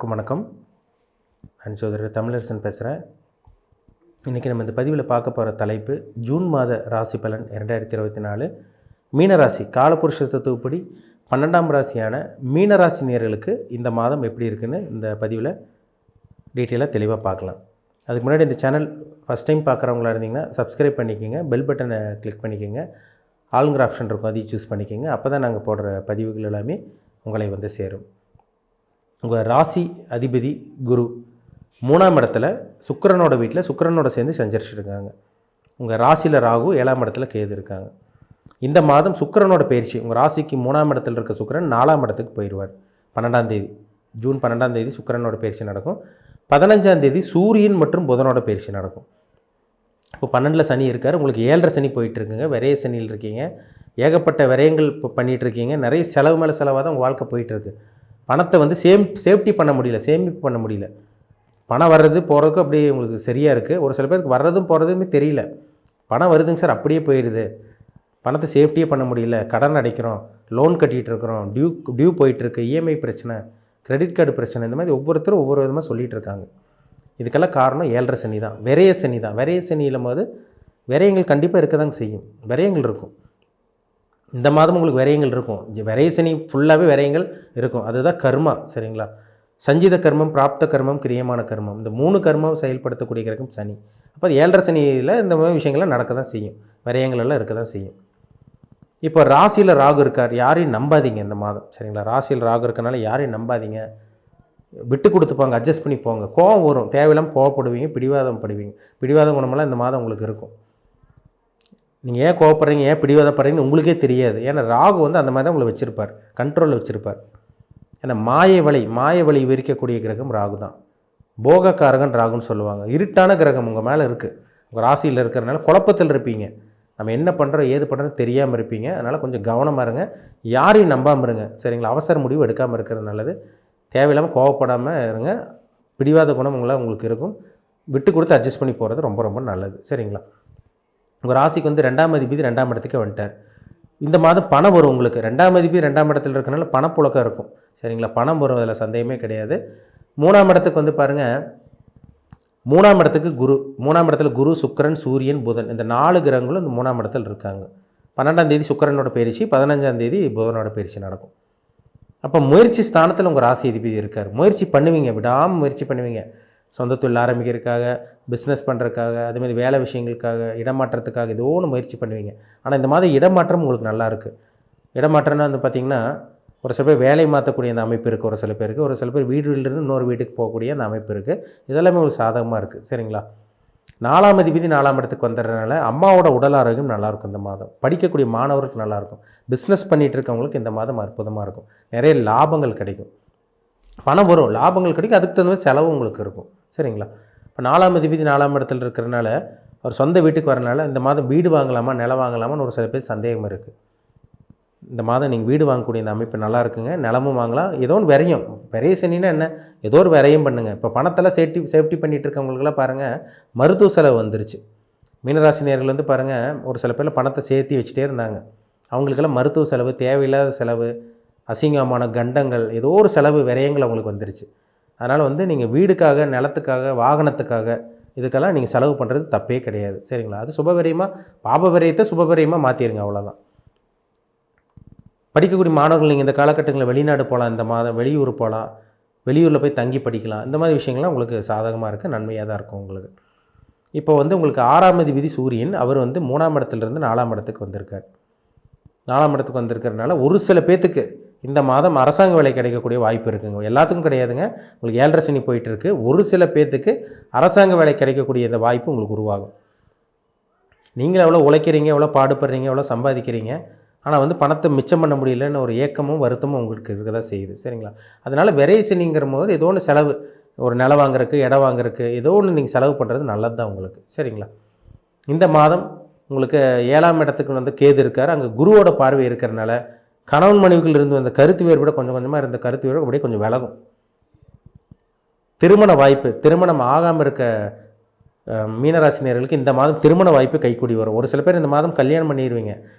அனைவருக்கும் வணக்கம். நான் சோதரர் தமிழரசன் பேசுகிறேன். இன்றைக்கி நம்ம இந்த பதிவில் பார்க்க போகிற தலைப்பு ஜூன் மாத ராசி பலன் 2024 மீனராசி காலபுருஷ தத்துவப்படி 12ஆம் ராசியான மீனராசி நேயர்களுக்கு இந்த மாதம் எப்படி இருக்குன்னு இந்த பதிவில் டீட்டெயிலாக தெளிவாக பார்க்கலாம். அதுக்கு முன்னாடி இந்த சேனல் ஃபஸ்ட் டைம் பார்க்குறவங்களா இருந்தீங்கன்னா சப்ஸ்கிரைப் பண்ணிக்கோங்க, பெல் பட்டனை கிளிக் பண்ணிக்கோங்க, ஆளுங்கிற ஆப்ஷன் இருக்கும் அதையும் சூஸ் பண்ணிக்கோங்க. அப்போ தான் நாங்கள் போடுற பதிவுகள் எல்லாமே உங்களை வந்து சேரும். உங்கள் ராசி அதிபதி குரு 3ஆம் இடத்துல சுக்கிரனோட வீட்டில் சுக்கிரனோட சேர்ந்து சஞ்சரிச்சுருக்காங்க. உங்கள் ராசியில் ராகு 7ஆம் இடத்துல கேது இருக்காங்க. இந்த மாதம் சுக்கிரனோட பயிற்சி உங்கள் ராசிக்கு 3ஆம் இடத்துல இருக்க சுக்கிரன் 4ஆம் இடத்துக்கு போயிடுவார். 12ஆம் தேதி ஜூன் 12ஆம் தேதி சுக்கிரனோட பயிற்சி நடக்கும். 15ஆம் தேதி சூரியன் மற்றும் புதனோட பயிற்சி நடக்கும். இப்போ 12ல் சனி இருக்கார். உங்களுக்கு 7.5 சனி போயிட்டுருக்குங்க. விரைய சனியில் இருக்கீங்க. ஏகப்பட்ட விரயங்கள் இப்போ பண்ணிகிட்ருக்கீங்க. நிறைய செலவு மேலே செலவாக தான் உங்கள் வாழ்க்கை போயிட்டுருக்கு. பணத்தை வந்து சேஃப்டி பண்ண முடியல, சேமிப்பு பண்ண முடியல. பணம் வர்றது போகிறதுக்கும் அப்படியே உங்களுக்கு சரியாக இருக்குது. ஒரு சில பேருக்கு வர்றதும் போகிறதுமே தெரியல. பணம் வருதுங்க சார், அப்படியே போயிடுது. பணத்தை சேஃப்டியே பண்ண முடியல. கடன் அடைக்கிறோம், லோன் கட்டிகிட்டு இருக்கிறோம், டியூ போயிட்டுருக்கு, இஎம்ஐ பிரச்சனை, கிரெடிட் கார்டு பிரச்சனை, இந்த மாதிரி ஒவ்வொருத்தரும் ஒவ்வொரு விதமாக சொல்லிகிட்டு இருக்காங்க. இதுக்கெல்லாம் காரணம் 7.5 சனி தான், விரைய சனி தான். விரைய சனியிலும் போது விரயங்கள் கண்டிப்பாக இருக்க தாங்க செய்யும். விரயங்கள் இருக்கும். இந்த மாதம் உங்களுக்கு விரயங்கள் இருக்கும். விரைய சனி ஃபுல்லாகவே விரயங்கள் இருக்கும். அதுதான் கர்மா. சரிங்களா? சஞ்சித கர்மம், பிராப்த கர்மம், கிரியமான கர்மம், இந்த 3 கர்மம் செயல்படுத்தக்கூடிய கிரகம் சனி. அப்போ 7.5 சனியில் இந்த மாதிரி விஷயங்கள்லாம் நடக்க தான் செய்யும். விரயங்கள் எல்லாம் இருக்க தான் செய்யும். இப்போ ராசியில் ராகு இருக்கார். யாரையும் நம்பாதீங்க இந்த மாதம். சரிங்களா? ராசியில் ராகு இருக்கனால யாரையும் நம்பாதீங்க. விட்டு கொடுத்துப்பாங்க, அட்ஜஸ்ட் பண்ணி போங்க. கோவம் வரும், தேவையில்லாமல் கோவப்படுவீங்க, பிடிவாதம் படுவீங்க. பிடிவாத குணமெல்லாம் இந்த மாதம் உங்களுக்கு இருக்கும். நீங்கள் ஏன் கோவப்படுறீங்க, ஏன் பிடிவாதப்படுறீங்கன்னு உங்களுக்கே தெரியாது. ஏன்னா ராகு வந்து அந்த மாதிரி தான் உங்களை வச்சுருப்பார், கண்ட்ரோலில் வச்சுருப்பார். ஏன்னா மாய வழி விரிக்கக்கூடிய கிரகம் ராகு தான். போகக்காரகன் ராகுன்னு சொல்லுவாங்க. இருட்டான கிரகம் உங்கள் மேலே இருக்குது. உங்கள் ராசியில் இருக்கிறதுனால குழப்பத்தில் இருப்பீங்க. நம்ம என்ன பண்ணுறோம் ஏது பண்ணுறோன்னு தெரியாமல் இருப்பீங்க. அதனால் கொஞ்சம் கவனமாக இருங்க. யாரையும் நம்பாமல் இருங்க. சரிங்களா? அவசர முடிவு எடுக்காமல் இருக்கிறது நல்லது. தேவையில்லாமல் கோவப்படாமல் இருங்க. பிடிவாத குணம் உங்களுக்கு இருக்கும். விட்டு கொடுத்து அட்ஜஸ்ட் பண்ணி போகிறது ரொம்ப ரொம்ப நல்லது. சரிங்களா? உங்கள் ராசிக்கு வந்து 2ஆம் அதிபதி 2ஆம் இடத்துக்கு வந்துட்டார். இந்த மாதம் பணம் வரும் உங்களுக்கு. 2ஆம் அதிபதி 2ஆம் இடத்துல இருக்கனால பணப்புழக்கம் இருக்கும். சரிங்களா? பணம் வரும், அதில் சந்தேகமே கிடையாது. 3ஆம் இடத்துக்கு வந்து பாருங்கள், 3ஆம் இடத்துக்கு குரு. 3ஆம் இடத்துல குரு, சுக்கிரன், சூரியன், புதன், இந்த 4 கிரகங்களும் இந்த 3ஆம் இடத்துல இருக்காங்க. 12ஆம் தேதி சுக்கிரனோட பயிற்சி, 15ஆம் தேதி புதனோட பயிற்சி நடக்கும். அப்போ முயற்சி ஸ்தானத்தில் உங்கள் ராசி அதிபதி இருக்கார். முயற்சி பண்ணுவீங்க, விடாமல் முயற்சி பண்ணுவீங்க. சொந்த தொழில் ஆரம்பிக்கிறதுக்காக, பிஸ்னஸ் பண்ணுறதுக்காக, அதேமாதிரி வேலை விஷயங்களுக்காக, இடமாற்றத்துக்காக ஏதோ ஒன்று முயற்சி பண்ணுவீங்க. ஆனால் இந்த மாதிரி இடமாற்றம் உங்களுக்கு நல்லா இருக்குது. இடமாற்றம்னா வந்து பார்த்திங்கன்னா, ஒரு சில பேர் வேலை மாற்றக்கூடிய அந்த அமைப்பு இருக்குது. ஒரு சில பேருக்கு, ஒரு சில பேர் வீட்டிலிருந்து இன்னொரு வீட்டுக்கு போகக்கூடிய அந்த அமைப்பு இருக்குது. இதெல்லாமே உங்களுக்கு சாதகமாக இருக்குது. சரிங்களா? 4ஆம் அதிபதி 4ஆம் இடத்துக்கு வந்துடுறதுனால அம்மாவோட உடல் ஆரோக்கியம் நல்லாயிருக்கும். இந்த மாதம் படிக்கக்கூடிய மாணவருக்கு நல்லாயிருக்கும். பிஸ்னஸ் பண்ணிகிட்டு இருக்கவங்களுக்கு இந்த மாதம் அற்புதமாக இருக்கும். நிறைய லாபங்கள் கிடைக்கும். பணம் வரும், லாபங்கள் கிடைக்கும். அதுக்கு தகுந்த மாதிரி செலவு உங்களுக்கு இருக்கும். சரிங்களா? இப்போ 4ஆம் அதிபதி 4ஆம் இடத்துல இருக்கிறனால அவர் சொந்த வீட்டுக்கு வரனால இந்த மாதம் வீடு வாங்கலாமா, நிலம் வாங்கலாமான்னு ஒரு சில பேர் சந்தேகம் இருக்குது. இந்த மாதம் நீங்கள் வீடு வாங்கக்கூடிய இந்த அமைப்பு நல்லா இருக்குங்க. நிலமும் வாங்கலாம். ஏதோ ஒன்று விரையும். விரைய சனின்னா என்ன, ஏதோ ஒரு விரையும் பண்ணுங்கள். இப்போ பணத்தெல்லாம் சேஃப்டி பண்ணிகிட்டு இருக்கவங்களுக்கெல்லாம் பாருங்கள், மருத்துவ செலவு வந்துருச்சு. மீனராசி நேயர்கள் வந்து பாருங்கள், ஒரு சில பேரில் பணத்தை சேர்த்து வச்சுட்டே இருந்தாங்க. அவங்களுக்கெல்லாம் மருத்துவ செலவு, தேவையில்லாத செலவு, அசிங்கமான கண்டங்கள், ஏதோ ஒரு செலவு விரயங்கள் அவங்களுக்கு வந்துருச்சு. அதனால் வந்து நீங்கள் வீடுக்காக, நிலத்துக்காக, வாகனத்துக்காக இதுக்கெல்லாம் நீங்கள் செலவு பண்ணுறது தப்பே கிடையாது. சரிங்களா? அது சுபவிரயமாக, பாப விரயத்தை சுபவிரயமாக மாற்றிடுங்க, அவ்வளோதான். படிக்கக்கூடிய மாணவர்கள் நீங்கள் இந்த காலகட்டங்களில் வெளிநாடு போகலாம். இந்த மாதம் வெளியூர் போகலாம், வெளியூரில் போய் தங்கி படிக்கலாம். இந்த மாதிரி விஷயங்கள்லாம் உங்களுக்கு சாதகமாக இருக்குது, நன்மையாக தான் இருக்கும் உங்களுக்கு. இப்போ வந்து உங்களுக்கு 6ஆம் அதிபதி சூரியன், அவர் வந்து 3ஆம் இடத்துலேருந்து 4ஆம் இடத்துக்கு வந்திருக்கார். 4ஆம் இடத்துக்கு வந்திருக்கிறதுனால ஒரு சில பேர்த்துக்கு இந்த மாதம் அரசாங்க வேலை கிடைக்கக்கூடிய வாய்ப்பு இருக்குங்க. எல்லாத்துக்கும் கிடையாதுங்க. உங்களுக்கு 7.5 சனி போயிட்டுருக்கு. ஒரு சில பேர்த்துக்கு அரசாங்க வேலை கிடைக்கக்கூடிய இந்த வாய்ப்பு உங்களுக்கு உருவாகும். நீங்கள் எவ்வளோ உழைக்கிறீங்க, எவ்வளோ பாடுபடுறீங்க, எவ்வளோ சம்பாதிக்கிறீங்க, ஆனால் வந்து பணத்தை மிச்சம் பண்ண முடியலன்னு ஒரு ஏக்கமும் வருத்தமும் உங்களுக்கு இருக்க தான் செய்யுது. சரிங்களா? அதனால் விரைய சனிங்கிற போது ஏதோ ஒன்று செலவு, ஒரு நிலம் வாங்குறதுக்கு, இடம் வாங்குறதுக்கு ஏதோ ஒன்று நீங்கள் செலவு பண்ணுறது நல்லது தான் உங்களுக்கு. சரிங்களா? இந்த மாதம் உங்களுக்கு 7ஆம் இடத்துக்கு வந்து கேது இருக்கார். அங்கே குருவோட பார்வை இருக்கிறனால கணவன் மனைவிகள் இருந்து வந்த கருத்து வேறுபாடு கொஞ்சம் கொஞ்சமாக இருந்த கருத்து வேறுபாடு அப்படியே கொஞ்சம் விலகும். திருமண வாய்ப்பு, திருமணம் ஆகாமல் இருக்க மீனராசினியர்களுக்கு இந்த மாதம் திருமண வாய்ப்பு கைக்கூடி வரும். ஒரு சில பேர் இந்த மாதம் கல்யாணம் பண்ணிடுவீங்க.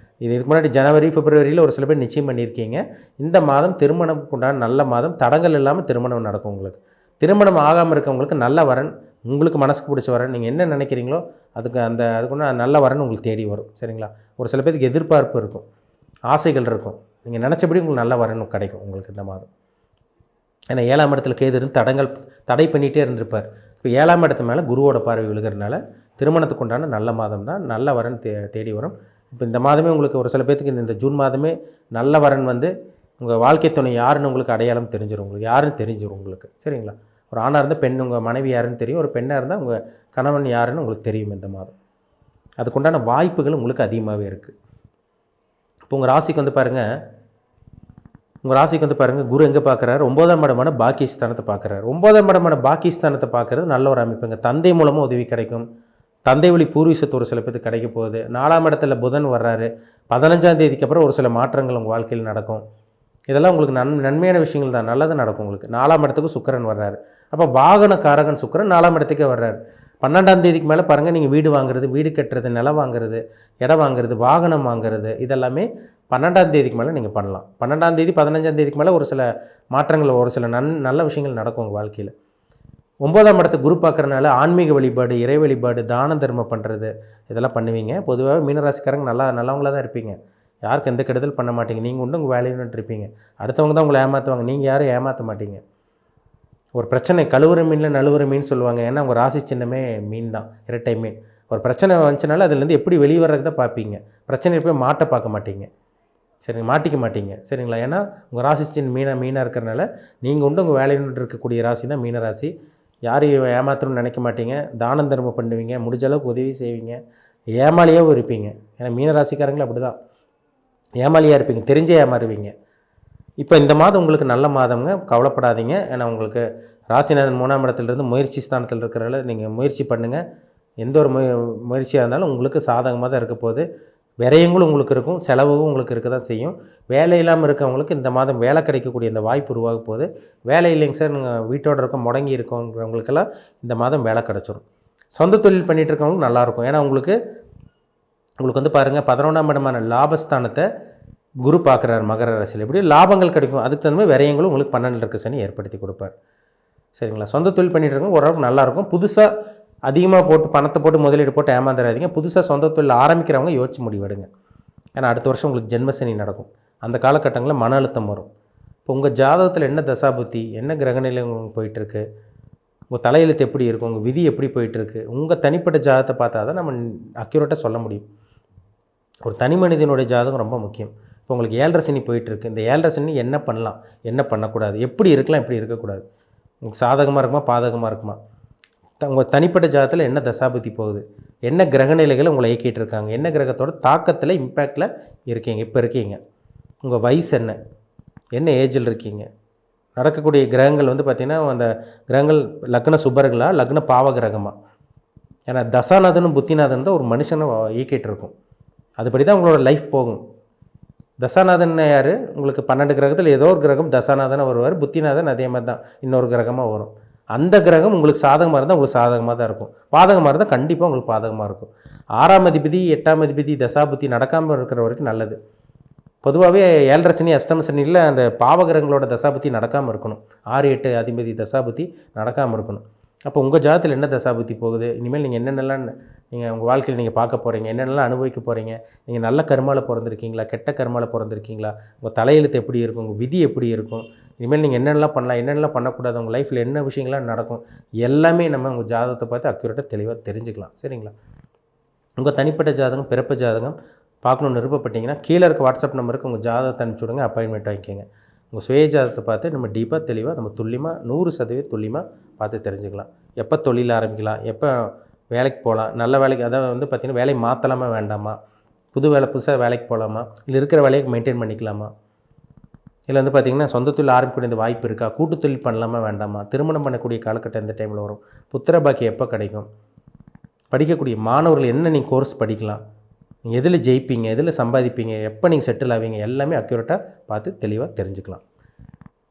இதுக்கு முன்னாடி ஜனவரி பிப்ரவரியில் ஒரு சில பேர் நிச்சயம் பண்ணியிருக்கீங்க. இந்த மாதம் திருமணம் உண்டான நல்ல மாதம், தடங்கள் இல்லாமல் திருமணம் நடக்கும் உங்களுக்கு. திருமணம் ஆகாமல் இருக்கவங்களுக்கு நல்ல வரன், உங்களுக்கு மனசுக்கு பிடிச்ச வரன், நீங்கள் என்ன நினைக்கிறீங்களோ அதுக்குன்னா நல்ல வரன் உங்களுக்கு தேடி வரும். சரிங்களா? ஒரு சில பேருக்கு எதிர்பார்ப்பு இருக்கும், ஆசைகள் இருக்கும். நீங்கள் நினச்சபடி உங்களுக்கு நல்ல வரன் கிடைக்கும் உங்களுக்கு இந்த மாதம். ஏன்னா 7ஆம் இடத்துல கேது இருந்து தடை பண்ணிகிட்டே இருந்திருப்பார். இப்போ 7ஆம் இடத்து மேலே குருவோட பார்வை விழுகிறதுனால திருமணத்துக்கு உண்டான நல்ல மாதம் தான், நல்ல வரன் தேடி வரும். இப்போ இந்த மாதமே உங்களுக்கு ஒரு சில பேர்த்துக்கு இந்த ஜூன் மாதமே நல்ல வரன் வந்து உங்கள் வாழ்க்கை துணை யாருன்னு உங்களுக்கு அடையாளம் தெரிஞ்சிடும், உங்களுக்கு யாருன்னு தெரிஞ்சிடும் உங்களுக்கு. சரிங்களா? ஒரு ஆணாக இருந்தால் பெண் உங்கள் மனைவி யாருன்னு தெரியும், ஒரு பெண்ணாக இருந்தால் உங்கள் கணவன் யாருன்னு உங்களுக்கு தெரியும் இந்த மாதம். அதுக்குண்டான வாய்ப்புகள் உங்களுக்கு அதிகமாகவே இருக்குது. இப்போ உங்கள் ராசிக்கு வந்து பாருங்கள், குரு எங்கே பார்க்குறாரு? 9ஆம் இடமான பாக்கியஸ்தானத்தை பார்க்குறாரு. 9ஆம் இடமான பாக்கியஸ்தானத்தை பார்க்குறது நல்ல ஒரு அமைப்புங்க. தந்தை மூலமாக உதவி கிடைக்கும். தந்தை வழி பூர்வீகத்து ஒரு சில பேருக்கு கிடைக்க போகுது. 4ஆம் இடத்துல புதன் வர்றாரு. 15ஆம் தேதிக்கு அப்புறம் ஒரு சில மாற்றங்கள் உங்கள் வாழ்க்கையில் நடக்கும். இதெல்லாம் உங்களுக்கு நன்மையான விஷயங்கள் தான், நல்லது நடக்கும் உங்களுக்கு. 4ஆம் இடத்துக்கு சுக்கிரன் வர்றாரு. அப்போ வாகன காரகன் சுக்கிரன் 4ஆம் இடத்துக்கே வர்றாரு. 12ஆம் தேதிக்கு மேலே பாருங்கள், நீங்கள் வீடு வாங்குறது, வீடு கட்டுறது, நிலம் வாங்குறது, இடம் வாங்குறது, வாகனம் வாங்குறது, இதெல்லாமே 12ஆம் தேதிக்கு மேலே நீங்கள் பண்ணலாம். 12ஆம் தேதி 15ஆம் தேதிக்கு மேலே ஒரு சில மாற்றங்கள், ஒரு சில நல்ல விஷயங்கள் நடக்கும் உங்கள் வாழ்க்கையில். 9ஆம் இடத்தை குரு பார்க்குறதுனால ஆன்மீக வழிபாடு, இறை வழிபாடு, தான தர்மம் பண்ணுறது, இதெல்லாம் பண்ணுவீங்க. பொதுவாக மீனராசிக்காரங்க நல்லவங்களாக தான் இருப்பீங்க. யாருக்கும் எந்த கெடுதல் பண்ண மாட்டீங்க. நீங்கள் உண்டு உங்கள் வேலையின்னு இருப்பீங்க. அடுத்தவங்க தான் உங்களை ஏமாற்றுவாங்க, நீங்கள் யாரும் ஏமாற்ற மாட்டீங்க. ஒரு பிரச்சனை கழுவுற மீனில் நழுவுற மீன் சொல்லுவாங்க. ஏன்னா உங்கள் ராசி சின்னமே மீன் தான், இரட்டை மீன். ஒரு பிரச்சனை வந்துச்சுனால அதுலேருந்து எப்படி வெளியே வர்றதுக்கு தான் பார்ப்பீங்க. பிரச்சனை போய் மாட்ட பார்க்க மாட்டீங்க. சரிங்க, மாட்டிக்க மாட்டீங்க. சரிங்களா? ஏன்னா உங்கள் ராசி சின்ன மீனாக இருக்கிறனால நீங்கள் உண்டு உங்கள் வேலையின்னு இருக்கக்கூடிய ராசி தான் மீனராசி. யாரையும் ஏமாற்றணும்னு நினைக்க மாட்டீங்க. தானம் தர்மம் பண்ணுவீங்க, முடிஞ்ச அளவுக்கு உதவி செய்வீங்க. ஏமாளியாகவும் இருப்பீங்க. ஏன்னா மீனராசிக்காரங்களும் அப்படி தான் ஏமாளியாக இருப்பீங்க, தெரிஞ்சே ஏமாறுவீங்க. இப்போ இந்த மாதம் உங்களுக்கு நல்ல மாதங்க, கவலைப்படாதீங்க. ஏன்னா உங்களுக்கு ராசிநாதன் 3ஆம் இடத்துலேருந்து முயற்சி ஸ்தானத்தில் இருக்கிறனால நீங்கள் முயற்சி பண்ணுங்கள். எந்த ஒரு முயற்சியாக இருந்தாலும் உங்களுக்கு சாதகமாக தான் இருக்க போகுது. விரயங்களும் உங்களுக்கு இருக்கும், செலவும் உங்களுக்கு இருக்க தான் செய்யும். வேலை இல்லாமல் இருக்கவங்களுக்கு இந்த மாதம் வேலை கிடைக்கக்கூடிய இந்த வாய்ப்பு உருவாக போகுது. வேலை இல்லைங்க சார், நீங்கள் வீட்டோட இருக்கோம், முடங்கி இருக்கவங்களுக்கெல்லாம் இந்த மாதம் வேலை கிடச்சிரும். சொந்த தொழில் பண்ணிகிட்டு இருக்கவங்களுக்கு நல்லாயிருக்கும். ஏன்னா உங்களுக்கு வந்து பாருங்கள், 11ஆம் இடமான லாபஸ்தானத்தை குரு பார்க்குறாரு மகர ராசியில். எப்படி லாபங்கள் கிடைக்கும், அதுக்கு தகுந்த மாதிரி விரயங்களும் உங்களுக்கு 12 இருக்க சனி ஏற்படுத்தி கொடுப்பார். சரிங்களா? சொந்த தொழில் பண்ணிகிட்டு இருக்கவங்க ஓரளவுக்கு நல்லாயிருக்கும். புதுசாக அதிகமாக போட்டு பணத்தை போட்டு முதலீடு போட்டு ஏமாந்துடாதீங்க. புதுசாக சொந்த தொழில் ஆரம்பிக்கிறவங்க யோசிச்சு முடிவெடுங்க. ஏன்னா அடுத்த வருஷம் உங்களுக்கு ஜென்மசனி நடக்கும். அந்த காலகட்டங்களில் மன அழுத்தம் வரும். இப்போ உங்கள் ஜாதகத்தில் என்ன தசாபுத்தி, என்ன கிரகநிலை உங்களுக்கு போயிட்டுருக்கு, உங்கள் தலையெழுத்து எப்படி இருக்கும், உங்கள் விதி எப்படி போயிட்டுருக்கு, உங்கள் தனிப்பட்ட ஜாதகத்தை பார்த்தா தான் நம்ம அக்யூரேட்டாக சொல்ல முடியும். ஒரு தனி மனிதனுடைய ஜாதகம் ரொம்ப முக்கியம். இப்போ உங்களுக்கு 7.5 சனி போயிட்டுருக்கு. இந்த 7.5 சனி என்ன பண்ணலாம், என்ன பண்ணக்கூடாது, எப்படி இருக்கலாம், எப்படி இருக்கக்கூடாது, உங்களுக்கு சாதகமாக இருக்குமா, பாதகமாக இருக்குமா, உங்கள் தனிப்பட்ட ஜாதகத்தில் என்ன தசாபுத்தி போகுது, என்ன கிரகநிலைகளை உங்களை இயக்கிட்டு இருக்காங்க, என்ன கிரகத்தோட தாக்கத்தில் இம்பேக்டில் இருக்கீங்க, இப்போ இருக்கீங்க, உங்கள் வயசு என்ன ஏஜில் இருக்கீங்க, நடக்கக்கூடிய கிரகங்கள் வந்து பார்த்திங்கன்னா அந்த கிரகங்கள் லக்ன சுபர்களா, லக்ன பாவ கிரகமாக. ஏன்னா தசாநாதனும் புத்திநாதன் தான் ஒரு மனுஷனை இயக்கிட்டு இருக்கும். அதுபடி தான் உங்களோட லைஃப் போகும். தசாநாதன் யார், உங்களுக்கு 12 கிரகத்தில் ஏதோ ஒரு கிரகம் தசாநாதனாக வருவார். புத்திநாதன் அதே மாதிரி தான் இன்னொரு கிரகமாக வரும். அந்த கிரகம் உங்களுக்கு சாதகமாக இருந்தால் உங்களுக்கு சாதகமாக தான் இருக்கும், பாதகமாக இருந்தால் கண்டிப்பாக உங்களுக்கு பாதகமாக இருக்கும். 6ஆம் அதிபதி 8ஆம் அதிபதி தசாபுத்தி நடக்காமல் இருக்கிற வரைக்கும் நல்லது. பொதுவாகவே 7.5 சனி அஷ்டம சனியில் அந்த பாவகிரகங்களோட தசாபுத்தி நடக்காமல் இருக்கணும். 6, 8 அதிபதி தசாபுத்தி நடக்காமல் இருக்கணும். அப்போ உங்கள் ஜாதத்தில் என்ன தசாபுத்தி போகுது, இனிமேல் நீங்கள் என்னென்னலாம் நீங்கள் உங்கள் வாழ்க்கையில் நீங்கள் பார்க்க போகிறீங்க, என்னென்னலாம் அனுபவிக்க போகிறீங்க, நீங்கள் நல்ல கர்மாவில் பிறந்திருக்கீங்களா, கெட்ட கர்மாவில் பிறந்திருக்கீங்களா, உங்கள் தலையெழுத்து எப்படி இருக்கும், உங்கள் விதி எப்படி இருக்கும், இனிமேல் நீங்கள் என்னென்னலாம் பண்ணலாம், என்னென்னலாம் பண்ணக்கூடாது, உங்கள் லைஃப்பில் என்ன விஷயங்கள்லாம் நடக்கும், எல்லாமே நம்ம உங்கள் ஜாதகத்தை பார்த்து அக்யூரேட்டாக தெளிவாக தெரிஞ்சுக்கலாம். சரிங்களா? உங்கள் தனிப்பட்ட ஜாதகம், பிறப்பு ஜாதகம் பார்க்கணுன்னு விருப்பப்பட்டீங்கன்னா கீழே இருக்க வாட்ஸ்அப் நம்பருக்கு உங்கள் ஜாதகத்தை அனுப்பிச்சி விடுங்க, அப்பாயின்மெண்ட் வாங்கிக்கோங்க. உங்கள் சுய ஜாதகத்தை பார்த்து நம்ம டீப்பாக தெளிவாக நம்ம துல்லியமாக 100% துல்லியமாக பார்த்து தெரிஞ்சுக்கலாம். எப்போ தொழில் ஆரம்பிக்கலாம், எப்போ வேலைக்கு போகலாம், நல்ல வேலைக்கு, அதாவது வந்து பார்த்திங்கன்னா வேலையை மாற்றலாமா வேண்டாமா, புதுசாக வேலைக்கு போகலாமா, இல்லை இருக்கிற வேலையை மெயின்டைன் பண்ணிக்கலாமா, இல்லை வந்து பார்த்திங்கன்னா சொந்த தொழில் ஆரம்பிக்கக்கூடிய வாய்ப்பு இருக்கா, கூட்டு தொழில் பண்ணலாமா வேண்டாமா, திருமணம் பண்ணக்கூடிய காலகட்டம் எந்த டைமில் வரும், புத்திர பாக்கியம் எப்போ கிடைக்கும், படிக்கக்கூடிய மாணவர்கள் என்ன நீங்கள் கோர்ஸ் படிக்கலாம், நீங்கள் எதில் ஜெயிப்பீங்க, எதில் சம்பாதிப்பீங்க, எப்போ நீங்கள் செட்டில் ஆவீங்க, எல்லாமே அக்யூரேட்டாக பார்த்து தெளிவாக தெரிஞ்சுக்கலாம்.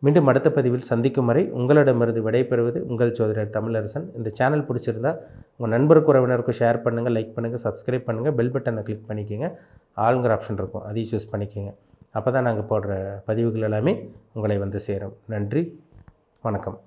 மீண்டும் அடுத்த பதிவில் சந்திக்கும் வரை உங்களிடமிருந்து விடைபெறுவது உங்கள் ஜோதிடர் தமிழரசன். இந்த சேனல் பிடிச்சிருந்தா உங்கள் நண்பருக்கு உறவினருக்கும் ஷேர் பண்ணுங்கள், லைக் பண்ணுங்கள், சப்ஸ்கிரைப் பண்ணுங்கள், பெல் பட்டனை கிளிக் பண்ணிக்கோங்க. ஆளுங்கிற ஆப்ஷன் இருக்கும், அதையும் சூஸ் பண்ணிக்கோங்க. அப்போ தான் நாங்கள் போடுற பதிவுகள் எல்லாமே உங்களை வந்து சேரும். நன்றி, வணக்கம்.